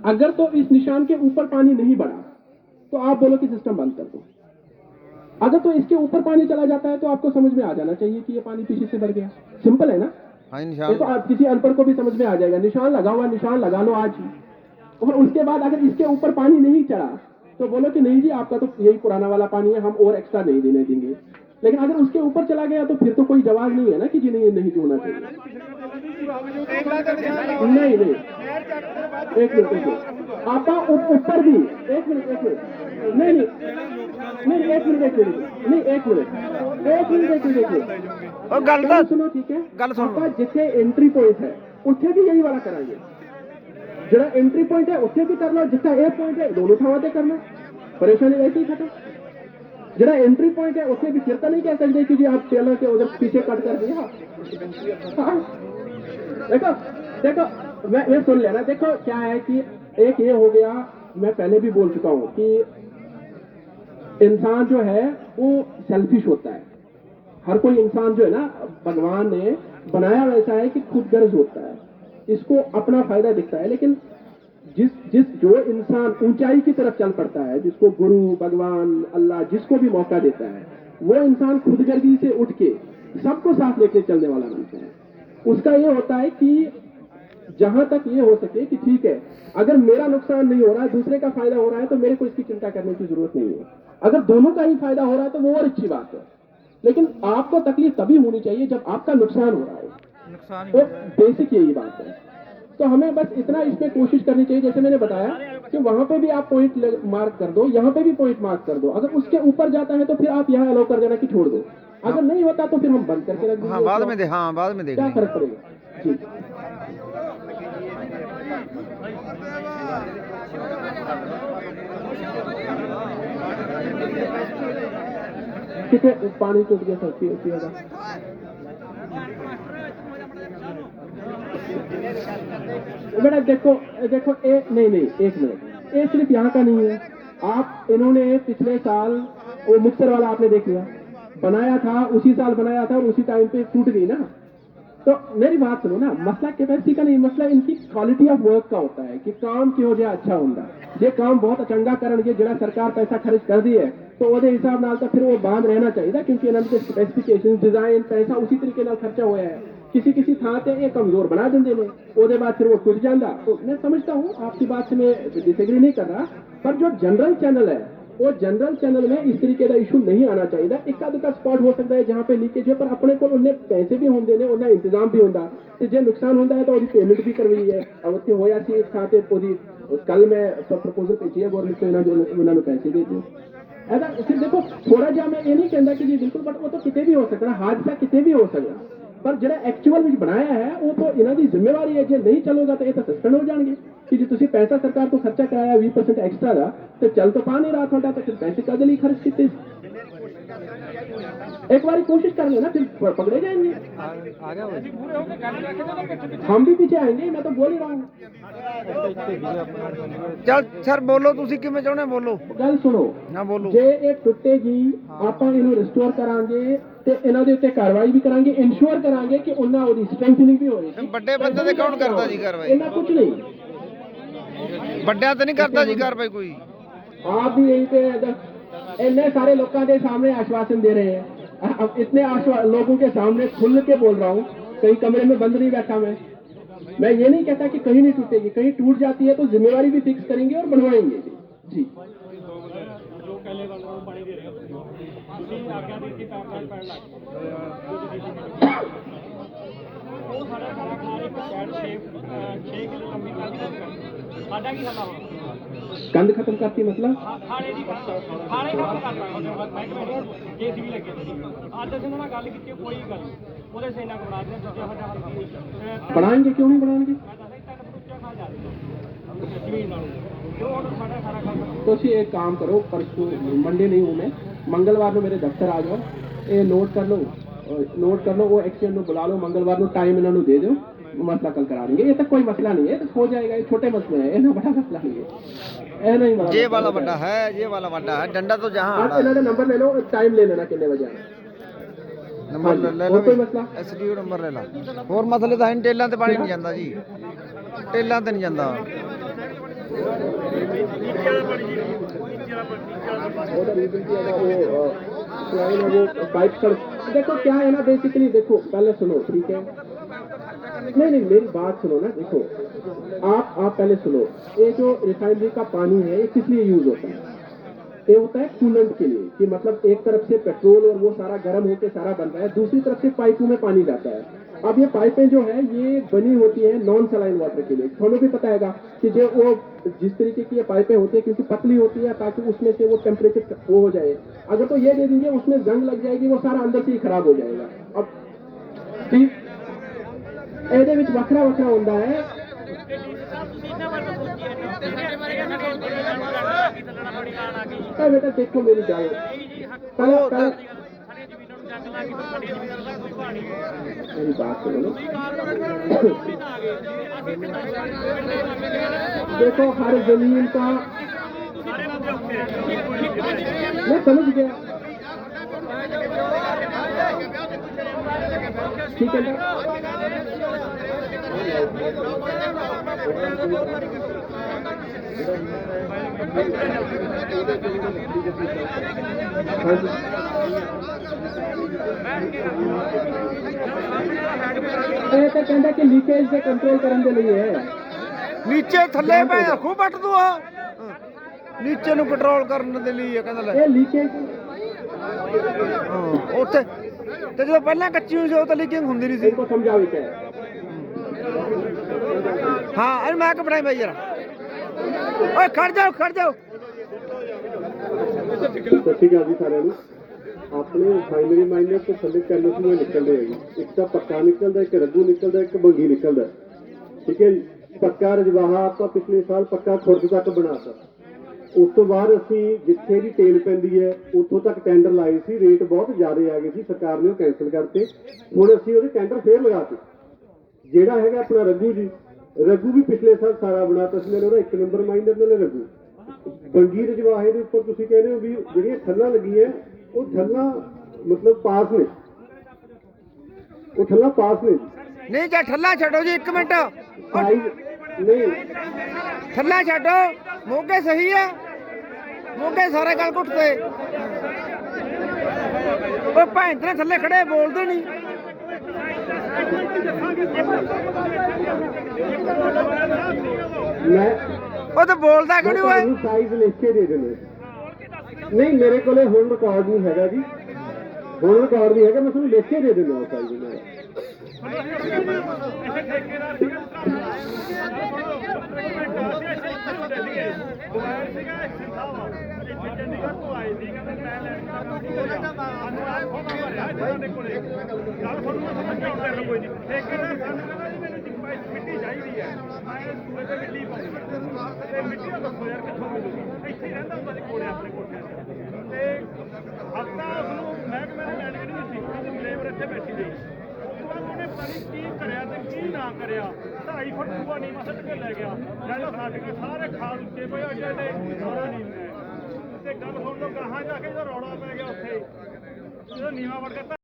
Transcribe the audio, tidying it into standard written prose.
अगर तो इस निशान के ऊपर पानी नहीं बढ़ा तो आप बोलो कि सिस्टम बंद कर दो। अगर तो इसके ऊपर पानी चला जाता है तो आपको समझ में आ जाना चाहिए कि ये पानी पीछे से बढ़ गया। सिंपल है ना? हाँ ये निशान तो आप किसी अनपढ़ को भी समझ में आ जाएगा। निशान लगा हुआ, निशान लगा लो आज ही। और उसके बाद अगर इसके ऊपर पानी नहीं चढ़ा तो बोलो कि नहीं जी आपका तो यही पुराना वाला पानी है, हम और एक्स्ट्रा नहीं देने देंगे। लेकिन अगर उसके ऊपर चला गया तो फिर तो कोई जवाब नहीं है ना कि जी नहीं नहीं जोड़ना चाहिए। नहीं नहीं, एक मिनट आपका ऊपर भी, एक मिनट नहीं नहीं नहीं, एक मिनट नहीं, एक मिनट और गल तो सुनो, ठीक है? गल सुनो। आपका जिथे एंट्री पॉइंट है उत्थे भी यही वाला कराएंगे। जरा एंट्री पॉइंट है उत्थे भी कर लो, जिसका ए पॉइंट है दोनों थावां ते कर लो, परेशानी ऐसी ही खत्म। जरा एंट्री पॉइंट है उससे भी फिर तो नहीं कह सकते कि जी आप टेलर के उधर पीछे कट कर दिया। हाँ। देखो देखो मैं ये सुन लेना। देखो क्या है कि एक ये हो गया, मैं पहले भी बोल चुका हूं कि इंसान जो है वो सेल्फिश होता है। हर कोई इंसान जो है ना भगवान ने बनाया वैसा है कि खुद गर्ज होता है, इसको अपना फायदा दिखता है। लेकिन जो इंसान ऊंचाई की तरफ चल पड़ता है, जिसको गुरु भगवान अल्लाह जिसको भी मौका देता है, वो इंसान खुदगर्जी से उठ के सबको साथ लेके चलने वाला बनता है। उसका ये होता है कि जहां तक ये हो सके कि ठीक है अगर मेरा नुकसान नहीं हो रहा है, दूसरे का फायदा हो रहा है, तो मेरे को इसकी चिंता करने की जरूरत नहीं है। अगर दोनों का ही फायदा हो रहा है तो वो और अच्छी बात है। लेकिन आपको तकलीफ तभी होनी चाहिए जब आपका नुकसान हो रहा है। तो बेसिक यही बात है। तो हमें बस इतना इसमें कोशिश करनी चाहिए, जैसे मैंने बताया कि वहां पे भी आप पॉइंट मार्क कर दो, यहाँ पे भी पॉइंट मार्क कर दो। अगर उसके ऊपर जाता है तो फिर आप यहाँ अलाउ कर देना कि छोड़ दो। अगर नहीं होता तो फिर हम बंद करके रख देंगे। हाँ बाद में देख क्या लेंगे। फर्क पड़ेगा जी। ठीक है, पानी टूट गया सर, पिएगा। बेटा देखो देखो नहीं एक मिनट, ये सिर्फ यहाँ का नहीं है। आप इन्होंने पिछले साल वो मुक्सर वाला आपने देख लिया, बनाया था उसी साल बनाया था और उसी टाइम पे टूट गई ना। तो मेरी बात सुनो ना, मसला कैपेसिटी का नहीं, मसला इनकी क्वालिटी ऑफ वर्क का होता है कि काम क्यों जो अच्छा होता है। ये काम बहुत चंगा करनगे जरा सरकार पैसा खर्च कर दी है तो वो हिसाब नाल तो फिर वो बांध रहना चाहिए, क्योंकि इन्होंने स्पेसिफिकेशन डिजाइन पैसा उसी तरीके नाल खर्चा होया है। किसी किसी थां ते ये कमजोर बना देंगे ने, ओदे बाद फिर वो टूट जाता। तो मैं समझता हूँ आपकी बात से मैं डिसएग्री नहीं कर रहा, पर जो जनरल चैनल है वो जनरल चैनल में इस तरीके का इशू नहीं आना चाहिए। इक्का दुक्का स्पॉट हो सकता है जहां पे लीकेज है, पर अपने को उन्हें पैसे भी होंगे ने, उन्हें इंतजाम भी होंगे। तो जो नुकसान होता है तो उसकी पेमेंट भी करवाई है। अब उत्थे होया सी एक थां ते ओदी कल मैं प्रपोजल भेजी है गवर्नमेंट को, उन्होंने पैसे दे दिए। ऐसा फिर देखो थोड़ा जा मैं ये नहीं कहता कि जी बिल्कुल, बट वो तो कितने भी हो सकता है, हादसा कितने भी हो सकता, पर जो एक्चुअल में बनाया है वो तो इन्हों की जिम्मेवारी है। जो नहीं चलेगा तो ये तो सस्पेंड हो जाएंगे कि जी तुम पैसा सरकार को खर्चा कराया 20% एक्स्ट्रा का, तो चल तो पा नहीं रहा था, तो फिर पैसे कद लिए खर्च किए। एक बार कोशिश कर लेना, फिर पकड़े जाएंगे। हम भी पीछे आएंगे, मैं तो बोल ही रहा हूँ। चल सर बोलो तुसी किवें चाहुंदे बोलो। गल सुनो ना बोलो। जे ये टुटेगी आप इन्हों रिस्टोर करांगे ते इन्हां दे उत्ते कार्रवाई भी करांगे, इंश्योर करांगे कि उन्हां ओदी स्ट्रेंथनिंग भी होएगी। बड़े बंदे ते कौन करता जी कार्रवाई? इन्ना कुछ नहीं, बड़िया तो नहीं करता जी कार्रवाई कोई। आप भी यही पे इतने सारे लोगों के सामने आश्वासन दे रहे हैं। अब इतने लोगों के सामने खुल के बोल रहा हूँ, कहीं कमरे में बंद नहीं बैठा मैं ये नहीं कहता कि कहीं नहीं टूटेगी, कहीं टूट जाती है तो जिम्मेवारी भी फिक्स करेंगे और बनवाएंगे जी। कंध खत्म करती मतलब बढ़ाएंगे, क्यों नहीं बढ़ाएंगे? तो एक काम करो, परसों मंडे नहीं हूँ मैं, मंगलवार को मेरे दफ्तर आ जाओ, ये नोट कर लो, वो एक्सचेंज में बुला लो, मंगलवार को टाइम इन्होंने दे दो, मसला कल करा देंगे। ये तक कोई मसला नहीं है, तो हो जाएगा। ये छोटे मसले हैं, ये बड़ा मसला नहीं है। नहीं बड़ा ये वाला बड़ा है, ये वाला बड़ा है, डंडा तो जहाँ आप इन्होंने नंबर ले लो, टाइम ले लेना कितने बजे आना। नंबर ले लो, कोई मसला एसडीओ नंबर ले ला। और मसले तो टेलां ते पानी नहीं जाता जी, टेलां ते नहीं जाता। पाइप कर देखो क्या है ना बेसिकली देखो पहले सुनो ठीक है नहीं नहीं मेरी बात सुनो ना देखो आप पहले सुनो ये जो रिफाइनरी का पानी है ये किस लिए यूज होता है ये होता है कूलेंट के लिए कि मतलब एक तरफ से पेट्रोल और वो सारा गर्म होकर सारा बन रहा है दूसरी तरफ से पाइपों में पानी जाता है अब ये पाइपें जो है ये बनी होती है नॉन सलाइन वाटर के लिए थोड़ा भी पता हैगा कि जो वो जिस तरीके की ये पाइपें होती है क्योंकि पतली होती है ताकि उसमें से वो टेम्परेचर वो हो जाए अगर तो ये दे देंगे उसमें जंग लग जाएगी वो सारा अंदर से ही खराब हो जाएगा अब ठीक ਇਹਦੇ ਵਿੱਚ ਵੱਖਰਾ ਵੱਖਰਾ ਹੁੰਦਾ ਹੈ ਤਾਂ ਬੇਟਾ ਦੇਖੋ ਮੇਰੀ ਗੱਲ मेरी बात सुनो देखो हर जमीन का मैं समझ गया ठीक है ना हाँ जी ਇਹ ਤਾਂ ਕਹਿੰਦਾ ਕਿ ਲੀਕੇਜ ਦੇ ਕੰਟਰੋਲ ਕਰਨ ਦੇ ਲਈ ਹੈ ਨੀਚੇ ਥੱਲੇ ਪੈ ਰੱਖੋ ਪੱਟ ਦੂ ਆ ਨੀਚੇ ਨੂੰ ਕੰਟਰੋਲ ਕਰਨ ਦੇ ਲਈ ਕਹਿੰਦਾ ਲੈ ਇਹ ਲੀਕੇਜ ਉੱਥੇ ਤੇ ਜਦੋਂ ਪਹਿਲਾਂ ਕੱਚੀ ਹੋਈ ਸੀ ਉਹ ਤਾਂ ਲੀਕਿੰਗ ਹੁੰਦੀ ਨਹੀਂ ਸੀ ਇनको ਸਮਝਾਓ ਕਿ ਹਾਂ ਅਰੇ ਮੈਂ ਕਿ ਬਣਾਈ ਬਾਈ ਯਾਰ ਓਏ ਖੜ ਜਾਓ ਸੱਚੀ ਗੱਲ ਜੀ ਸਾਰਿਆਂ ਨੂੰ ਆਪਣੇ ਫਾਈਨਰੀ ਮਾਈਨਰ ਤੋਂ ਥੱਲੇ ਕੈਲੋਸੀਆਂ ਨਿਕਲਦੇ ਹੈਗੇ ਇੱਕ ਤਾਂ ਪੱਕਾ ਨਿਕਲਦਾ ਇੱਕ ਰੱਗੂ ਨਿਕਲਦਾ ਇੱਕ ਬੰਗੀ ਨਿਕਲਦਾ ਠੀਕ ਹੈ ਜੀ ਪੱਕਾ ਰਜਵਾਹਾ ਆਪਾਂ ਪਿਛਲੇ ਸਾਲ ਪੱਕਾ ਖੁਰਦ ਤੱਕ ਬਣਾਤਾ ਉਸ ਤੋਂ ਬਾਅਦ ਅਸੀਂ ਜਿੱਥੇ ਵੀ ਤੇਲ ਪੈਂਦੀ ਹੈ ਉੱਥੋਂ ਤੱਕ ਟੈਂਡਰ ਲਾਏ ਸੀ ਰੇਟ ਬਹੁਤ ਜ਼ਿਆਦਾ ਆ ਗਏ ਸੀ ਸਰਕਾਰ ਨੇ ਉਹ ਕੈਂਸਲ ਕਰਤੇ ਹੁਣ ਅਸੀਂ ਉਹਦੇ ਟੈਂਡਰ ਫੇਰ ਲਗਾਤੇ ਜਿਹੜਾ ਹੈਗਾ ਆਪਣਾ ਰੱਗੂ ਜੀ ਰੱਗੂ ਵੀ ਪਿਛਲੇ ਸਾਲ ਸਾਰਾ ਬਣਾਤਾ ਸੀ ਨਾਲੇ ਉਹਦਾ 1 ਨੰਬਰ ਮਾਈਨਰ ਨਾਲੇ ਰੱਗੂ ਬੰਗੀ ਰਜਵਾਹੇ ਦੇ ਉੱਪਰ ਤੁਸੀਂ ਕਹਿੰਦੇ ਹੋ ਵੀ ਜਿਹੜੀਆਂ ਥੱਲਾਂ ਲੱਗੀਆਂ ਉਹ ਥੱਲਾਂ ਮਤਲਬ ਪਾਸ ਨੇ ਉਹ ਥੱਲਾਂ ਪਾਸ ਨੇ ਨਹੀਂ ਜਾਂ ਠੱਲਾ ਛੱਡੋ ਜੀ 1 ਮਿੰਟ ਨਹੀਂ ਠੱਲਾ ਛੱਡੋ ਮੋਗੇ ਸਹੀ ਹੈ ਮੋਗੇ ਸਾਰੇ ਗੱਲ ਘੁੱਟਦੇ ਉਹ ਭੈਣ ਦੇ ਥੱਲੇ ਖੜੇ ਬੋਲਦੇ ਨਹੀਂ ਮੈਂ ਉਹ ਤਾਂ ਬੋਲਦਾ ਕਿਉਂ ਨਹੀਂ ਓਏ ਸਾਈਜ਼ ਲਿਖ ਕੇ ਦੇ ਦੇਣੇ ਨਹੀਂ ਮੇਰੇ ਕੋਲੇ ਹੁਣ ਰਿਕਾਰਡ ਨਹੀਂ ਹੈਗਾ ਜੀ ਹੁਣ ਰਿਕਾਰਡ ਨਹੀਂ ਹੈਗਾ ਮੈਂ ਤੁਹਾਨੂੰ ਲਿਖ ਕੇ ਦੇ ਦਿੰਦਾ ਉਹ ਸਾਈਜ਼ ਮੈਂ ਮਿੱਟੀ ਚਾਹੀਦੀ ਹੈ ਮੈਂ ਸੂਏ ਤੇ ਮਿੱਟੀ ਪਾਉਂਦਾ ਤੇ ਮਿੱਟੀ ਦਾ ਦੱਸੋ ਯਾਰ ਕਿੱਥੋਂ ਮਿਲੂਗੀ ਇੱਥੇ ਹੀ ਰਹਿੰਦਾ ਹੁੰਦਾ ਸੀ ਕੋਲੇ ਆਪਣੇ ਕੋਠਿਆਂ ਤੇ ਹਫਤਾ ਉਸਨੂੰ ਮੈਂ ਕਿ ਮੇਰੇ ਲੈਣ ਜਿਹੜੀ ਦਿੱਤੀ ਉਹਦੀ ਲੇਬਰ ਇੱਥੇ ਬੈਠੀ ਰਹੀ ਉਸ ਤੋਂ ਬਾਅਦ ਉਹਨੇ ਪਤਾ ਨਹੀਂ ਕੀ ਕਰਿਆ ਤੇ ਕੀ ਨਾ ਕਰਿਆ 2.5 ਫੁੱਟ ਕੂਆ ਨੀਵਾਂ ਸੱਟ ਕੇ ਲੈ ਗਿਆ ਜਿਹੜਾ ਸਾਡੇ ਕੋਲ ਸਾਰੇ ਖਾਲ ਉੱਤੇ ਪਏ ਆ ਜਿਹੜੇ ਰੌਲਾ ਨਹੀਂ ਤੇ ਗੱਲ ਸੁਣ ਲਓ ਗਾਹਾਂ ਜਾ ਕੇ ਜਦੋਂ ਰੌਲਾ ਪੈ ਗਿਆ ਉੱਥੇ ਜਦੋਂ ਨੀਵਾਂ ਵੜ ਕੇ